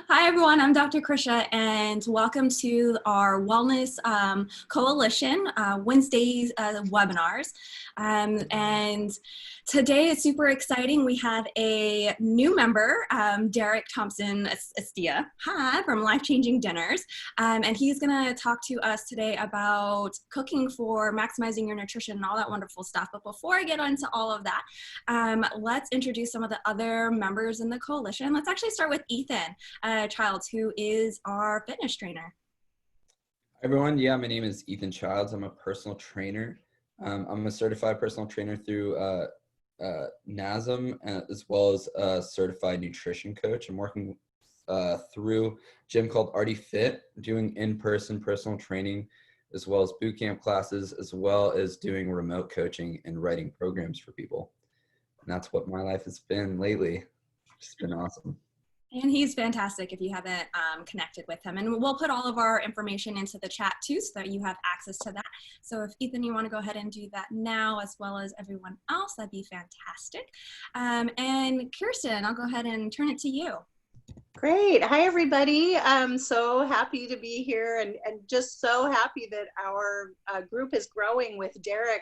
Hi, everyone. I'm Dr. Krisha, and welcome to our Wellness Coalition Wednesdays webinars. And today is super exciting. We have a new member, Deryk Thompson Estia, hi, from Life Changing Dinners. And he's going to talk to us today about cooking for maximizing your nutrition and all that wonderful stuff. But before I get into all of that, let's introduce some of the other members in the coalition. Let's actually start with Ethan Childs, who is our fitness trainer. Hi everyone, yeah, my name is Ethan Childs. I'm a personal trainer. I'm a certified personal trainer through NASM, as well as a certified nutrition coach. I'm working through a gym called Artie Fit, doing in-person personal training, as well as boot camp classes, as well as doing remote coaching and writing programs for people. And that's what my life has been lately. It's been awesome. And he's fantastic if you haven't connected with him. And we'll put all of our information into the chat too, so that you have access to that. So if Ethan, you want to go ahead and do that now, as well as everyone else, that'd be fantastic. And Kirsten, I'll go ahead and turn it to you. Great. Hi, everybody. I'm so happy to be here and just so happy that our group is growing with Deryk.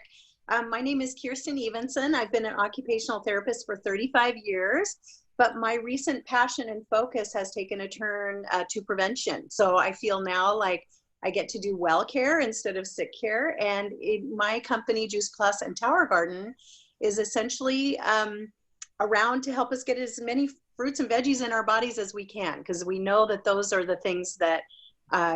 My name is Kirsten Evenson. I've been an occupational therapist for 35 years. But my recent passion and focus has taken a turn to prevention. So I feel now like I get to do well care instead of sick care. And my company, Juice Plus and Tower Garden, is essentially around to help us get as many fruits and veggies in our bodies as we can, because we know that those are the things that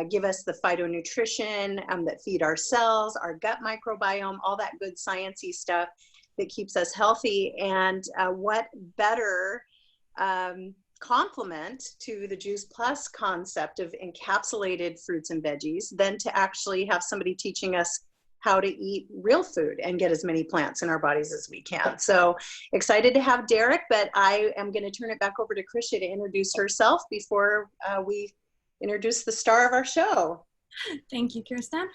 give us the phytonutrition that feed our cells, our gut microbiome, all that good sciencey stuff that keeps us healthy. And what better complement to the Juice Plus concept of encapsulated fruits and veggies than to actually have somebody teaching us how to eat real food and get as many plants in our bodies as we can. So excited to have Deryk, but I am going to turn it back over to Krisha to introduce herself before we introduce the star of our show. Thank you, Kirsten.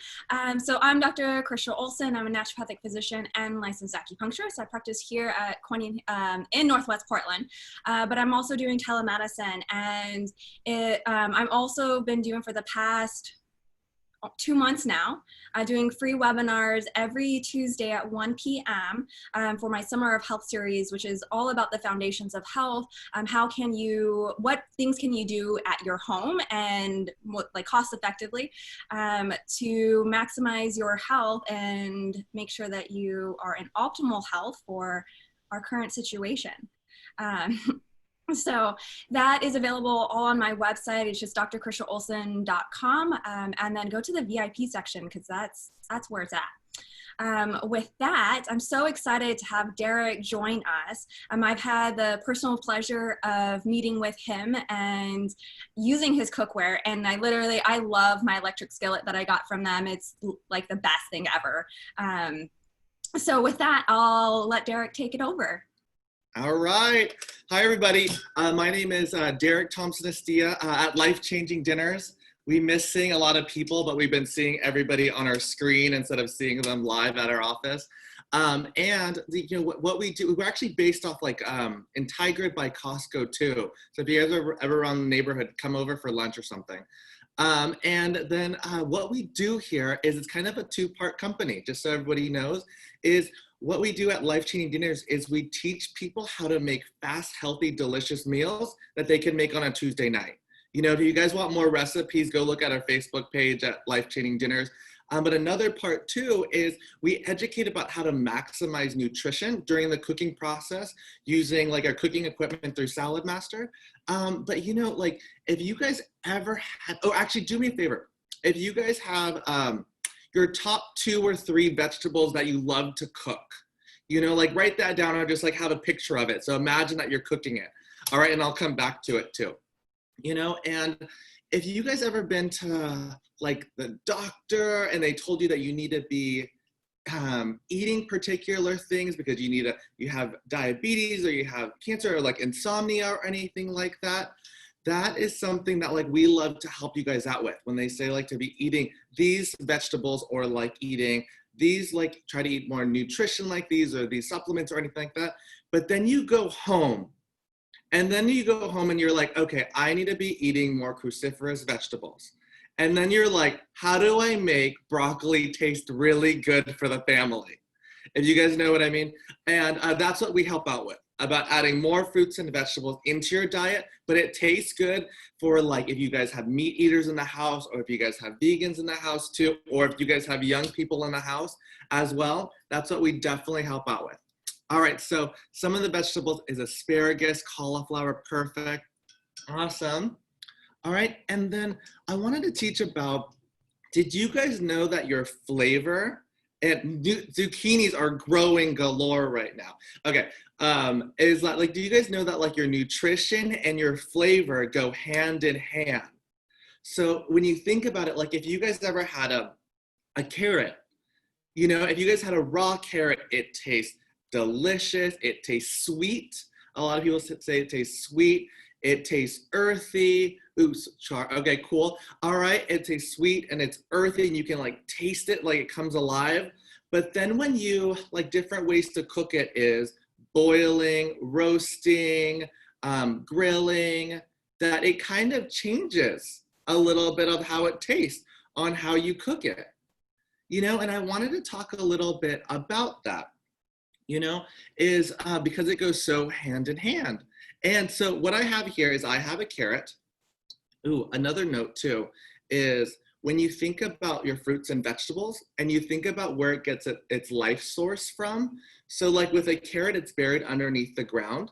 So I'm Dr. Krisha Olson. I'm a naturopathic physician and licensed acupuncturist. I practice here at Corning in Northwest Portland, but I'm also doing telemedicine, and I've also been doing for the past 2 months now, doing free webinars every Tuesday at 1 p.m. For my Summer of Health series, which is all about the foundations of health. What things can you do at your home and cost effectively to maximize your health and make sure that you are in optimal health for our current situation. So that is available all on my website. It's just drkrishaolson.com, and then go to the VIP section, because that's where it's at. With that, I'm so excited to have Deryk join us. I've had the personal pleasure of meeting with him and using his cookware, and I love my electric skillet that I got from them. It's like the best thing ever. So with that, I'll let Deryk take it over. All right. Hi, everybody. My name is Deryk Thompson Estia at Life Changing Dinners. We miss seeing a lot of people, but we've been seeing everybody on our screen instead of seeing them live at our office. What we do, we're actually based off in Tigrid by Costco too. So if you guys are ever around the neighborhood, come over for lunch or something. And then what we do here is it's kind of a two-part company, just so everybody knows, is what we do at Life Changing Dinners is we teach people how to make fast, healthy, delicious meals that they can make on a Tuesday night. You know, if you guys want more recipes, go look at our Facebook page at Life Changing Dinners. But another part too is we educate about how to maximize nutrition during the cooking process using our cooking equipment through Salad Master. But if you guys ever had, actually do me a favor. If you guys have your top 2 or 3 vegetables that you love to cook, write that down or just have a picture of it. So imagine that you're cooking it. All right. And I'll come back to it too. And if you guys ever been to the doctor and they told you that you need to be eating particular things because you have diabetes or you have cancer or insomnia or anything like that, that is something that we love to help you guys out with when they say to be eating these vegetables or eating these, try to eat more nutrition like these or these supplements or anything like that. But then you go home And then you go home and you're like, okay, I need to be eating more cruciferous vegetables. And then you're like, how do I make broccoli taste really good for the family? If you guys know what I mean. And that's what we help out with, about adding more fruits and vegetables into your diet, but it tastes good for like if you guys have meat eaters in the house, or if you guys have vegans in the house too, or if you guys have young people in the house as well. That's what we definitely help out with. All right, so some of the vegetables is asparagus, cauliflower, perfect. Awesome. All right, and then I wanted to teach about, did you guys know that your flavor, and zucchinis are growing galore right now. Okay, is that like, do you guys know that like your nutrition and your flavor go hand in hand? So when you think about it, like if you guys ever had a carrot, you know, if you guys had a raw carrot, it tastes delicious, it tastes sweet. A lot of people say it tastes sweet, it tastes earthy. Oops, okay, cool. All right, it tastes sweet and it's earthy and you can like taste it like it comes alive. But then when you, like different ways to cook it is boiling, roasting, grilling, that it kind of changes a little bit of how it tastes on how you cook it. You know, and I wanted to talk a little bit about that, you know, is because it goes so hand in hand. And so what I have here is I have a carrot. Ooh, another note too is when you think about your fruits and vegetables and you think about where it gets its life source from. So like with a carrot, it's buried underneath the ground.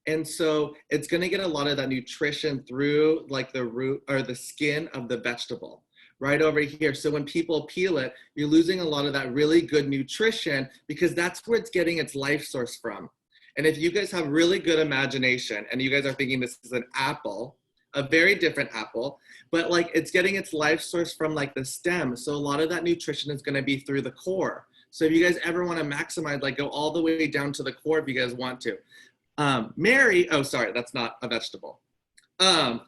And so it's going to get a lot of that nutrition through like the root or the skin of the vegetable right over here. So when people peel it, you're losing a lot of that really good nutrition because that's where it's getting its life source from. And if you guys have really good imagination and you guys are thinking this is an apple, a very different apple, but like it's getting its life source from like the stem. So a lot of that nutrition is going to be through the core. So if you guys ever want to maximize, like go all the way down to the core if you guys want to. Mary, oh, sorry, that's not a vegetable. And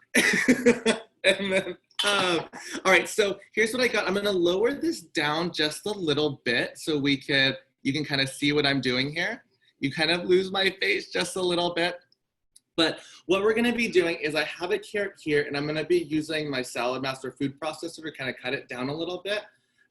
then, all right, so here's what I got. I'm going to lower this down just a little bit so you can kind of see what I'm doing here. You kind of lose my face just a little bit. But what we're gonna be doing is I have a carrot here and I'm gonna be using my Salad Master food processor to kind of cut it down a little bit.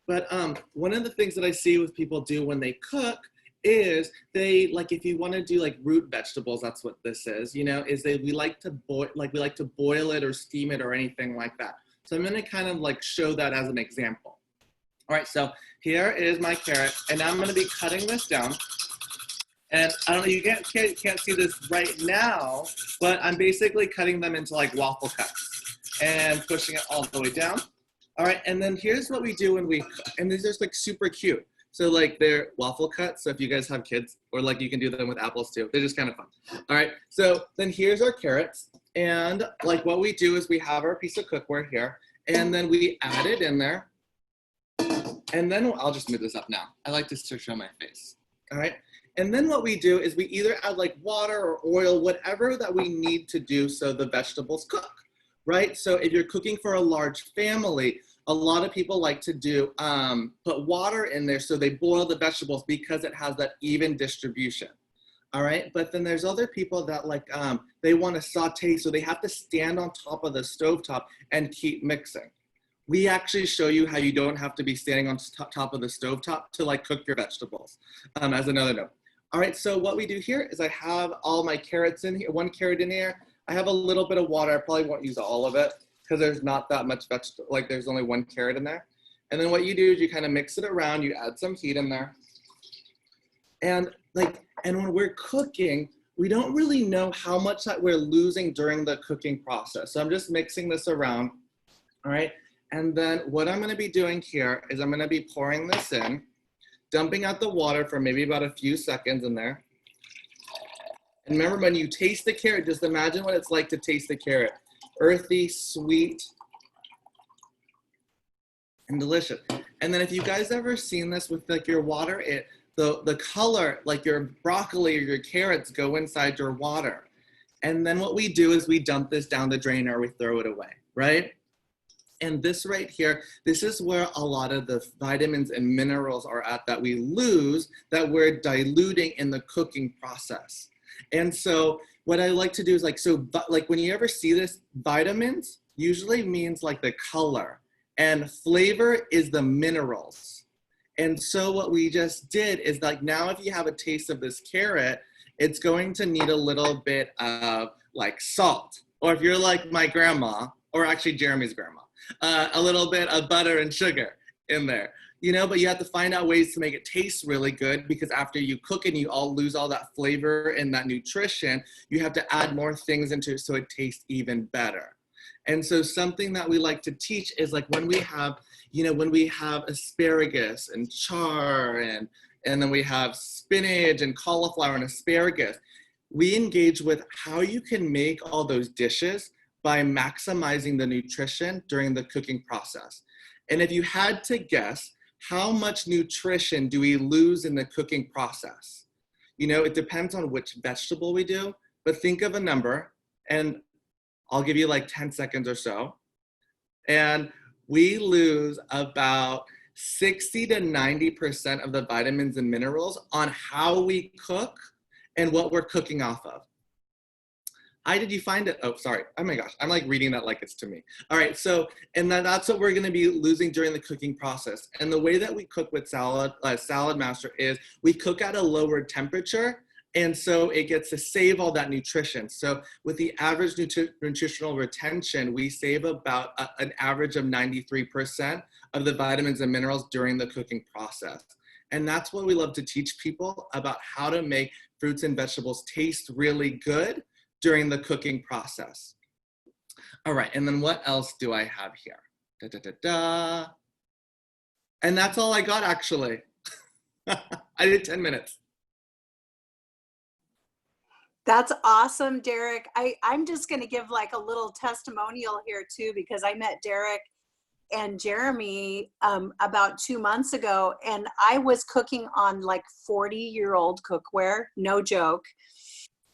But one of the things that I see with people do when they cook is they, like if you wanna do like root vegetables, that's what this is, you know, is we like to boil it or steam it or anything like that. So I'm gonna kind of like show that as an example. All right, so here is my carrot and now I'm gonna be cutting this down. And I don't know, you can't see this right now, but I'm basically cutting them into like waffle cuts and pushing it all the way down. All right, and then here's what we do when we, and these are like super cute. So like they're waffle cuts, so if you guys have kids, or like you can do them with apples too. They're just kind of fun. All right, so then here's our carrots. And like what we do is we have our piece of cookware here, and then we add it in there. And then I'll just move this up now. I like to show my face, all right? And then what we do is we either add like water or oil, whatever that we need to do so the vegetables cook, right? So if you're cooking for a large family, a lot of people like to do, put water in there so they boil the vegetables because it has that even distribution, all right? But then there's other people that like, they want to saute, so they have to stand on top of the stovetop and keep mixing. We actually show you how you don't have to be standing on top of the stovetop to like cook your vegetables, as another note. All right, so what we do here is I have all my carrots in here, one carrot in here. I have a little bit of water. I probably won't use all of it because there's not that much vegetable, like there's only one carrot in there. And then what you do is you kind of mix it around, you add some heat in there. And when we're cooking, we don't really know how much that we're losing during the cooking process. So I'm just mixing this around, all right? And then what I'm gonna be doing here is I'm gonna be pouring this in, dumping out the water for maybe about a few seconds in there. And remember, when you taste the carrot, just imagine what it's like to taste the carrot. Earthy, sweet, and delicious. And then if you guys ever seen this with like your water, the color, like your broccoli or your carrots go inside your water. And then what we do is we dump this down the drain or we throw it away, right? And this right here, this is where a lot of the vitamins and minerals are at that we lose, that we're diluting in the cooking process. And so what I like to do is like, like when you ever see this, vitamins usually means like the color, and flavor is the minerals. And so what we just did is like, now if you have a taste of this carrot, it's going to need a little bit of like salt. Or if you're like my grandma, or actually Jeremy's grandma, a little bit of butter and sugar in there. You know, but you have to find out ways to make it taste really good, because after you cook and you all lose all that flavor and that nutrition, you have to add more things into it so it tastes even better. And so something that we like to teach is like when we have, you know, when we have asparagus and char and then we have spinach and cauliflower and asparagus, we engage with how you can make all those dishes by maximizing the nutrition during the cooking process. And if you had to guess, how much nutrition do we lose in the cooking process? You know, it depends on which vegetable we do, but think of a number, and I'll give you like 10 seconds or so. And we lose about 60 to 90% of the vitamins and minerals on how we cook and what we're cooking off of. How did you find it? Oh, sorry. Oh my gosh. I'm like reading that like it's to me. All right. So, and then that's what we're going to be losing during the cooking process. And the way that we cook with Salad Master is we cook at a lower temperature. And so it gets to save all that nutrition. So with the average nutritional retention, we save about an average of 93% of the vitamins and minerals during the cooking process. And that's what we love to teach people about, how to make fruits and vegetables taste really good during the cooking process. All right, and then what else do I have here? Da, da, da, da. And that's all I got, actually. I did 10 minutes. That's awesome, Deryk. I'm just going to give like a little testimonial here too, because I met Deryk and Jeremy about 2 months ago, and I was cooking on like 40-year-old cookware, no joke.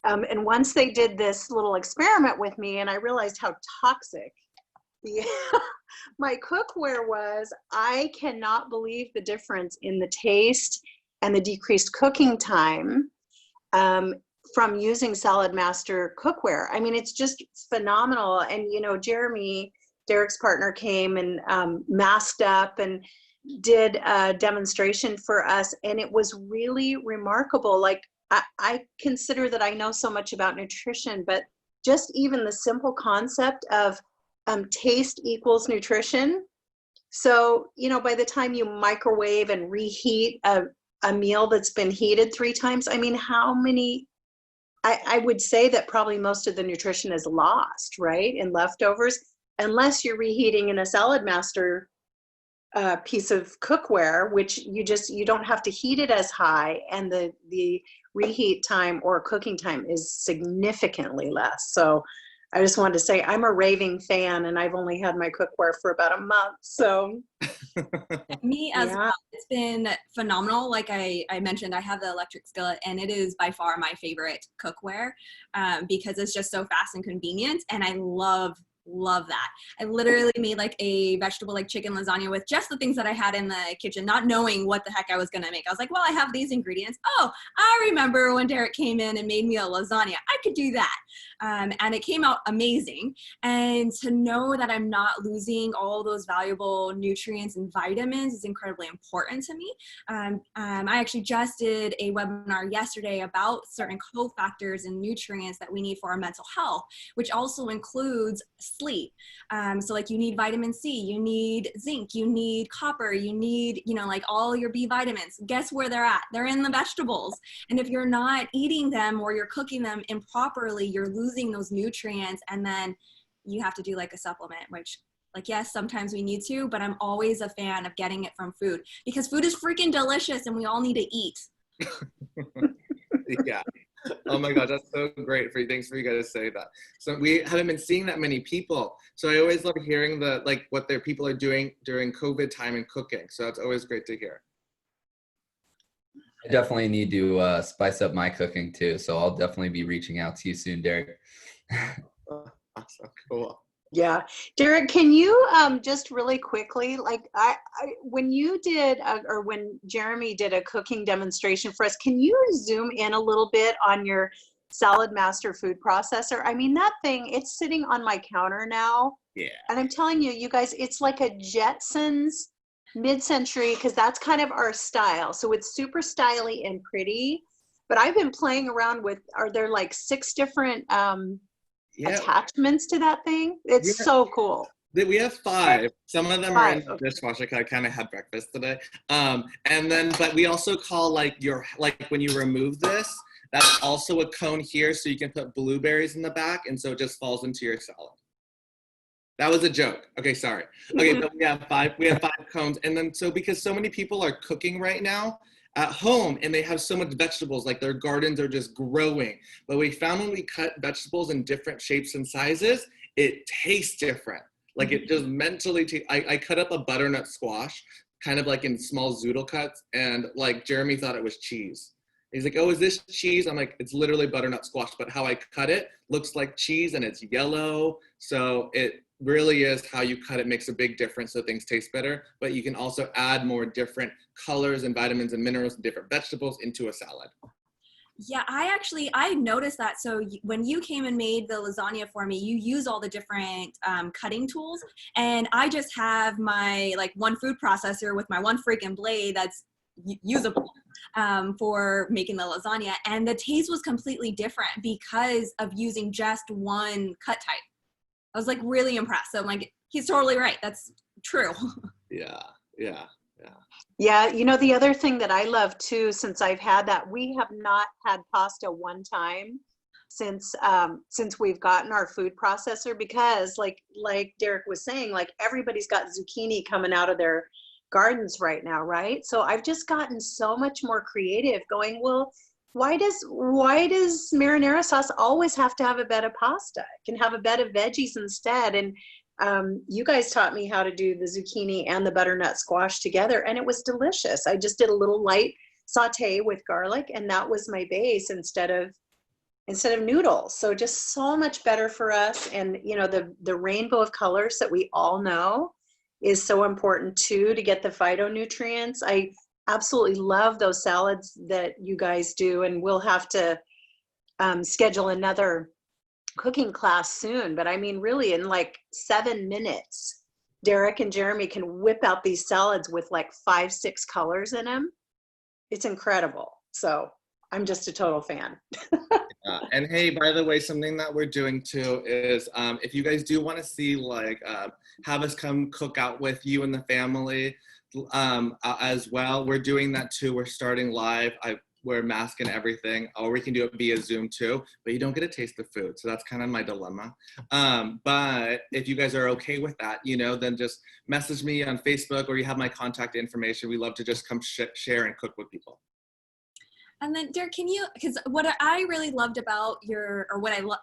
And once they did this little experiment with me, and I realized how toxic my cookware was, I cannot believe the difference in the taste and the decreased cooking time from using Salad Master cookware. I mean, it's just phenomenal. And, you know, Jeremy, Deryk's partner, came and masked up and did a demonstration for us. And it was really remarkable. Like, I consider that I know so much about nutrition, but just even the simple concept of taste equals nutrition. So, you know, by the time you microwave and reheat a meal that's been heated 3 times, I mean, how many, I would say that probably most of the nutrition is lost, right, in leftovers, unless you're reheating in a Salad Master piece of cookware, which you don't have to heat it as high, and the reheat time or cooking time is significantly less. So I just wanted to say I'm a raving fan, and I've only had my cookware for about a month. So me as yeah. well. It's been phenomenal. Like I mentioned, I have the electric skillet, and it is by far my favorite cookware because it's just so fast and convenient, and I love that. I literally made like a vegetable like chicken lasagna with just the things that I had in the kitchen, not knowing what the heck I was gonna make. I was like, well, I have these ingredients. Oh, I remember when Deryk came in and made me a lasagna. I could do that. And it came out amazing. And to know that I'm not losing all those valuable nutrients and vitamins is incredibly important to me. I actually just did a webinar yesterday about certain cofactors and nutrients that we need for our mental health, which also includes sleep. So like you need vitamin C, you need zinc, you need copper, you need, you know, like all your B vitamins. Guess where they're at? They're in the vegetables. And if you're not eating them or you're cooking them improperly, you're losing those nutrients, and then you have to do like a supplement, which, like, yes, sometimes we need to, but I'm always a fan of getting it from food, because food is freaking delicious and we all need to eat. Yeah. Oh my God, that's so great for you. Thanks for you guys to say that. So we haven't been seeing that many people. So I always love hearing what their people are doing during COVID time and cooking. So that's always great to hear. I definitely need to spice up my cooking too. So I'll definitely be reaching out to you soon, Deryk. Awesome, cool. Yeah. Deryk, can you just really quickly, like when you did, or when Jeremy did a cooking demonstration for us, can you zoom in a little bit on your Salad Master food processor. I mean, that thing, it's sitting on my counter now. Yeah. And I'm telling you, you guys, it's like a Jetsons mid-century, because that's kind of our style. So it's super stylish and pretty. But I've been playing around with, are there like 6 different attachments to that thing? It's so cool. We have 5. Some of them are in the Okay. dishwasher. I kind of had breakfast today. And then, but we also call like when you remove this, that's also a cone here, so you can put blueberries in the back, and so it just falls into your salad. That was a joke. Okay, sorry. Okay, but we have 5 cones. And then, so because so many people are cooking right now at home and they have so much vegetables, like their gardens are just growing. But we found when we cut vegetables in different shapes and sizes, it tastes different. Like it just mentally, I cut up a butternut squash, kind of like in small zoodle cuts. And like Jeremy thought it was cheese. He's like, oh, is this cheese? I'm like, it's literally butternut squash, but how I cut it looks like cheese and it's yellow. So it really is how you cut it makes a big difference, so things taste better. But you can also add more different colors and vitamins and minerals and different vegetables into a salad. Yeah, I noticed that. So when you came and made the lasagna for me, you use all the different cutting tools. And I just have my like one food processor with my one freaking blade that's usable for making the lasagna. And the taste was completely different because of using just one cut type. I was like really impressed. So I'm like, he's totally right. That's true. Yeah. Yeah, you know, the other thing that I love too, since I've had that, we have not had pasta one time since we've gotten our food processor, because like Deryk was saying, like everybody's got zucchini coming out of their gardens right now, right? So I've just gotten so much more creative going, well, why does marinara sauce always have to have a bed of pasta? It can have a bed of veggies instead. And you guys taught me how to do the zucchini and the butternut squash together, and it was delicious. I just did a little light saute with garlic, and that was my base instead of noodles. So just so much better for us. And you know, the rainbow of colors that we all know is so important too to get the phytonutrients. I absolutely love those salads that you guys do, and we'll have to schedule another cooking class soon. But I mean, really in like 7 minutes, Deryk and Jeremy can whip out these salads with like 5-6 colors in them. It's incredible. So I'm just a total fan. And hey, by the way, something that we're doing too is if you guys do want to see, like, have us come cook out with you and the family as well, we're doing that too. We're starting live. Wear a mask and everything, or we can do it via Zoom too, but you don't get to taste the food. So that's kind of my dilemma. But if you guys are okay with that, you know, then just message me on Facebook, or you have my contact information. We love to just come share and cook with people. And then Deryk, because what I really loved about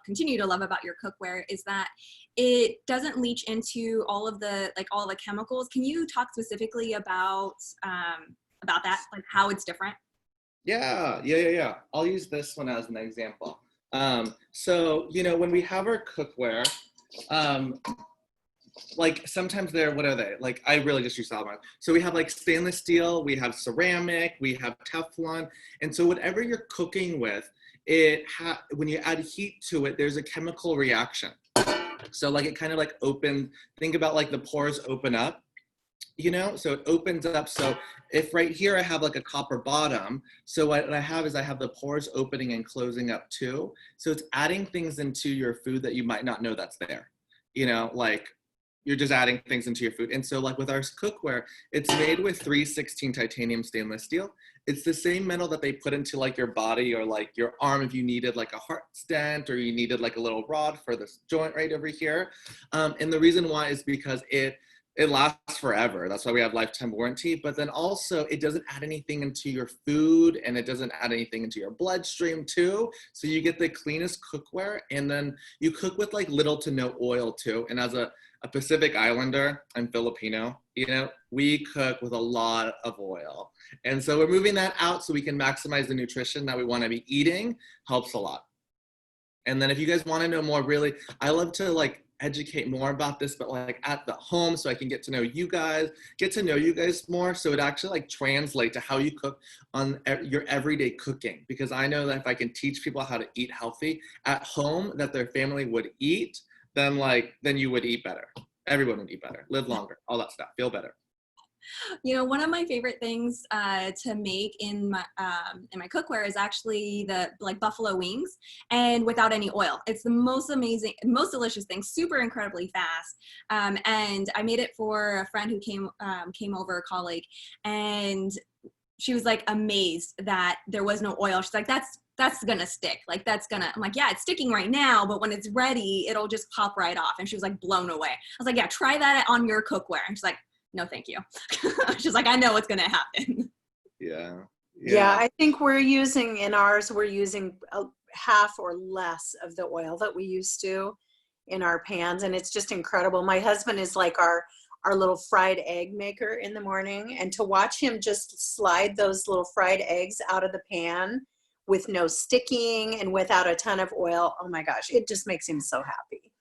continue to love about your cookware is that it doesn't leach into all the chemicals. Can you talk specifically about that, like how it's different? Yeah. I'll use this one as an example. So, you know, when we have our cookware, like sometimes what are they? Like, I really just use solid. So we have like stainless steel, we have ceramic, we have Teflon. And so whatever you're cooking with, when you add heat to it, there's a chemical reaction. So like it kind of like think about like the pores open up. You know, so it opens up. So if right here I have like a copper bottom, so what I have is I have the pores opening and closing up too. So it's adding things into your food that you might not know that's there. You know, like you're just adding things into your food. And so like with our cookware, it's made with 316 titanium stainless steel. It's the same metal that they put into like your body or like your arm if you needed like a heart stent, or you needed like a little rod for this joint right over here. And the reason why is because it lasts forever. That's why we have lifetime warranty. But then also it doesn't add anything into your food, and it doesn't add anything into your bloodstream too. So you get the cleanest cookware, and then you cook with like little to no oil too. And as a Pacific Islander, I'm Filipino, you know, we cook with a lot of oil. And so we're moving that out so we can maximize the nutrition that we want to be eating. Helps a lot. And then if you guys want to know more, really, I love to like educate more about this, but like at the home, so I can get to know you guys more. So it actually like translate to how you cook on your everyday cooking. Because I know that if I can teach people how to eat healthy at home, that their family would eat, then you would eat better. Everyone would eat better, live longer, all that stuff, feel better. You know, one of my favorite things to make in my cookware is actually the buffalo wings, and without any oil. It's the most amazing, most delicious thing, super incredibly fast. And I made it for a friend who came over, a colleague, and she was like amazed that there was no oil. She's like, that's gonna stick. Like I'm like, yeah, it's sticking right now, but when it's ready, it'll just pop right off. And she was like blown away. I was like, yeah, try that on your cookware. And she's like, no, thank you. She's like, I know what's gonna happen. Yeah, I think we're using half or less of the oil that we used to in our pans, and it's just incredible. My husband is like our little fried egg maker in the morning, and to watch him just slide those little fried eggs out of the pan with no sticking and without a ton of oil, oh my gosh, it just makes him so happy.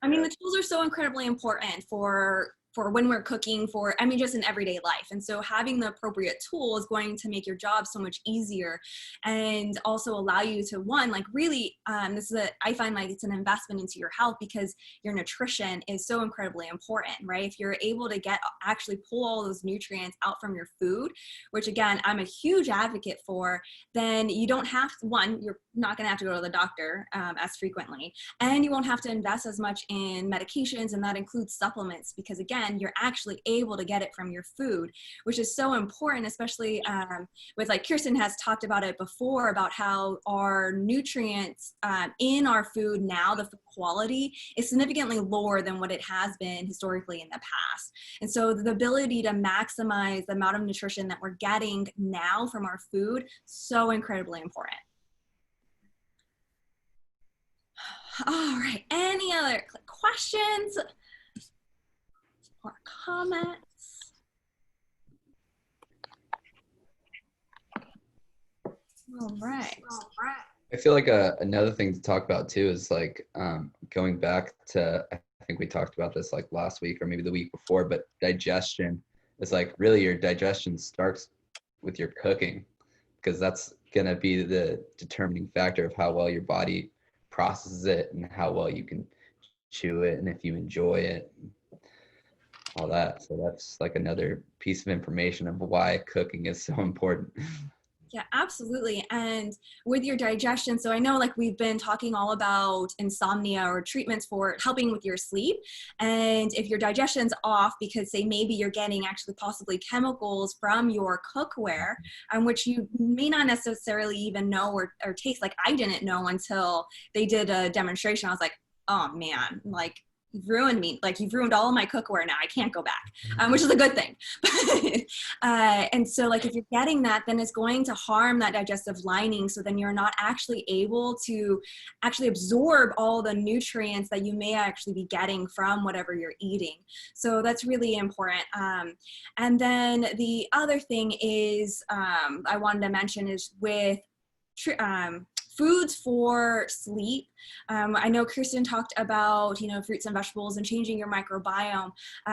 I mean, the tools are so incredibly important for when we're cooking, just in everyday life. And so having the appropriate tool is going to make your job so much easier, and also allow you to really, I find like it's an investment into your health, because your nutrition is so incredibly important, right? If you're able to actually pull all those nutrients out from your food, which again, I'm a huge advocate for, then you don't have to, you're not going to have to go to the doctor as frequently, and you won't have to invest as much in medications, and that includes supplements, because again, you're actually able to get it from your food, which is so important, especially with, like Kirsten has talked about it before, about how our nutrients in our food now, the quality is significantly lower than what it has been historically in the past. And so the ability to maximize the amount of nutrition that we're getting now from our food, so incredibly important. All right, any other questions or comments? All right. I feel like another thing to talk about too is like going back to, I think we talked about this like last week or maybe the week before, but digestion is like really your digestion starts with your cooking, because that's going to be the determining factor of how well your body processes it and how well you can chew it and if you enjoy it, all that. So that's like another piece of information of why cooking is so important. Yeah, absolutely. And with your digestion, so I know like we've been talking all about insomnia or treatments for helping with your sleep. And if your digestion's off, because say maybe you're getting actually possibly chemicals from your cookware, which you may not necessarily even know or taste. Like I didn't know until they did a demonstration. I was like, oh man, like you've ruined me. Like you've ruined all of my cookware now. I can't go back, which is a good thing. And so like if you're getting that, then it's going to harm that digestive lining. So then you're not actually able to actually absorb all the nutrients that you may actually be getting from whatever you're eating. So that's really important. And then the other thing is I wanted to mention is with foods for sleep. I know Kirsten talked about, fruits and vegetables and changing your microbiome,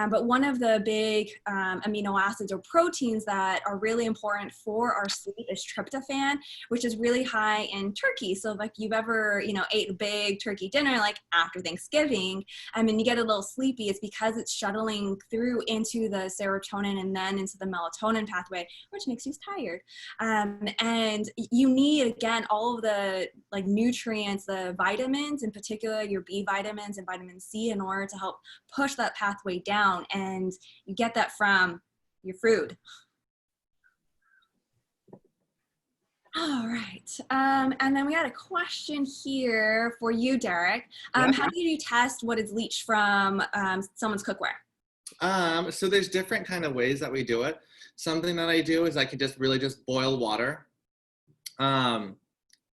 but one of the big amino acids or proteins that are really important for our sleep is tryptophan, which is really high in turkey. So like you've ever, ate a big turkey dinner, like after Thanksgiving, and you get a little sleepy, it's because it's shuttling through into the serotonin and then into the melatonin pathway, which makes you tired. And you need, again, all of the like nutrients, the vitamins, in particular your B vitamins and vitamin C, in order to help push that pathway down, and you get that from your food. All right, and then we had a question here for you, Deryk. How do you test what is leached from someone's cookware? So there's different kind of ways that we do it. Something that I do is I can just boil water.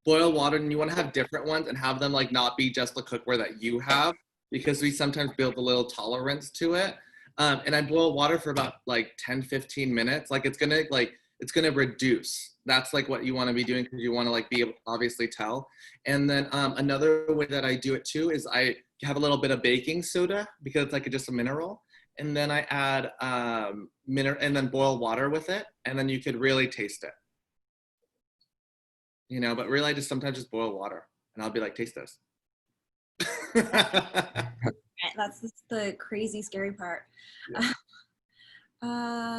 Boil water, and you want to have different ones and have them like not be just the cookware that you have, because we sometimes build a little tolerance to it. And I boil water for about like 10-15 minutes. Like it's gonna reduce that's like what you want to be doing, because you want to like be able to obviously tell. And then another way that I do it too is I have a little bit of baking soda, because it's like just a mineral. And then I add and then boil water with it, and then you could really taste it. You know, but really I just sometimes just boil water and I'll be like, taste this. That's the crazy scary part. Yeah.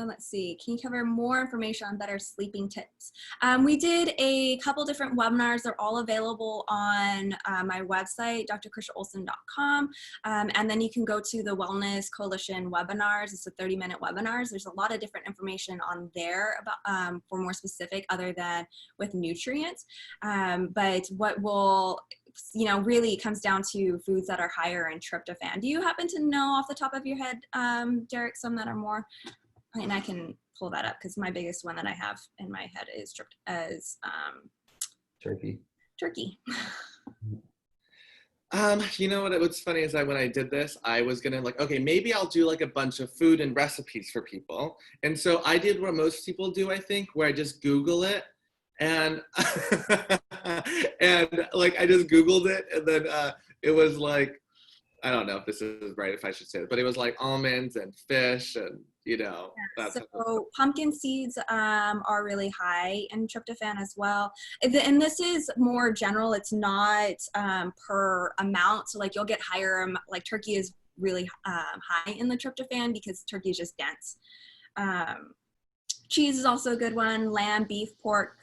Let's see, can you cover more information on better sleeping tips? We did a couple different webinars. They're all available on my website, drkrishaolson.com. And then you can go to the Wellness Coalition webinars. It's a 30-minute webinars. There's a lot of different information on there about for more specific other than with nutrients. But what will, you know, really comes down to foods that are higher in tryptophan. Do you happen to know off the top of your head, Deryk, some that are more? And I can pull that up because my biggest one that I have in my head is Turkey. Turkey. You know what's funny is that when I did this, I was gonna like, okay, maybe I'll do like a bunch of food and recipes for people. And so I did what most people do, I think, where I just Google it and and like I just Googled it, and then it was like, I don't know if this is right, if I should say it, but it was like almonds and fish and, you know. Yeah, so pumpkin seeds are really high in tryptophan as well. And this is more general. It's not per amount. So like you'll get higher, like turkey is really high in the tryptophan because turkey is just dense. Cheese is also a good one. Lamb, beef, pork,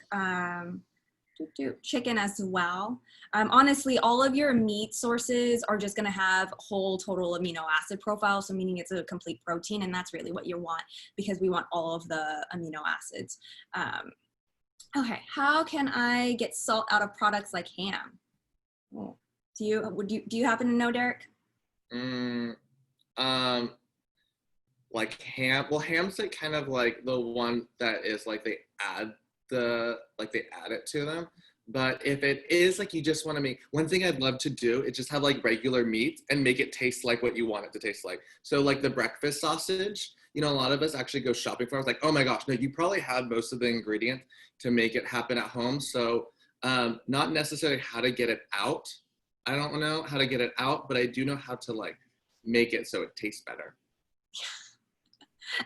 chicken as well. Honestly, all of your meat sources are just going to have whole total amino acid profile, so meaning it's a complete protein, and that's really what you want because we want all of the amino acids. Okay, how can I get salt out of products like ham? Do you happen to know, Deryk? Like ham. Well, ham's like kind of like the one that is like they add it to them. But if it is like you just want to make, one thing I'd love to do is just have like regular meat and make it taste like what you want it to taste like. So like the breakfast sausage, you know, a lot of us actually go shopping for it. I was like, oh my gosh, no, you probably have most of the ingredients to make it happen at home. So not necessarily how to get it out. I don't know how to get it out, but I do know how to like make it so it tastes better.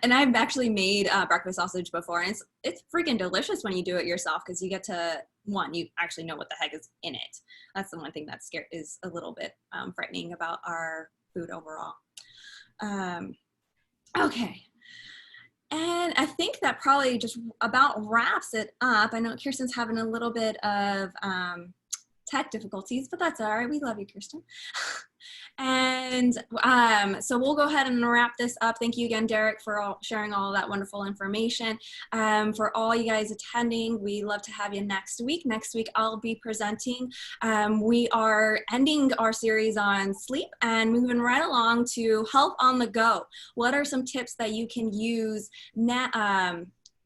And I've actually made breakfast sausage before, and it's freaking delicious when you do it yourself because you get to, one, you actually know what the heck is in it. That's the one thing that's is a little bit frightening about our food overall. Okay. And I think that probably just about wraps it up. I know Kirsten's having a little bit of tech difficulties, but that's all right. We love you, Kirsten. And so we'll go ahead and wrap this up. Thank you again, Deryk, for sharing all that wonderful information. For all you guys attending, we love to have you next week. Next week, I'll be presenting. We are ending our series on sleep and moving right along to health on the go. What are some tips that you can use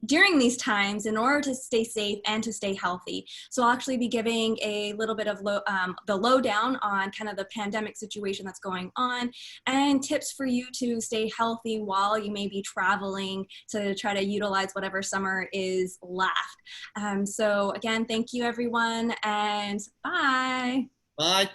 during these times in order to stay safe and to stay healthy? So I'll actually be giving a little bit of the lowdown on kind of the pandemic situation that's going on and tips for you to stay healthy while you may be traveling to try to utilize whatever summer is left. So again, thank you everyone, and bye. Bye.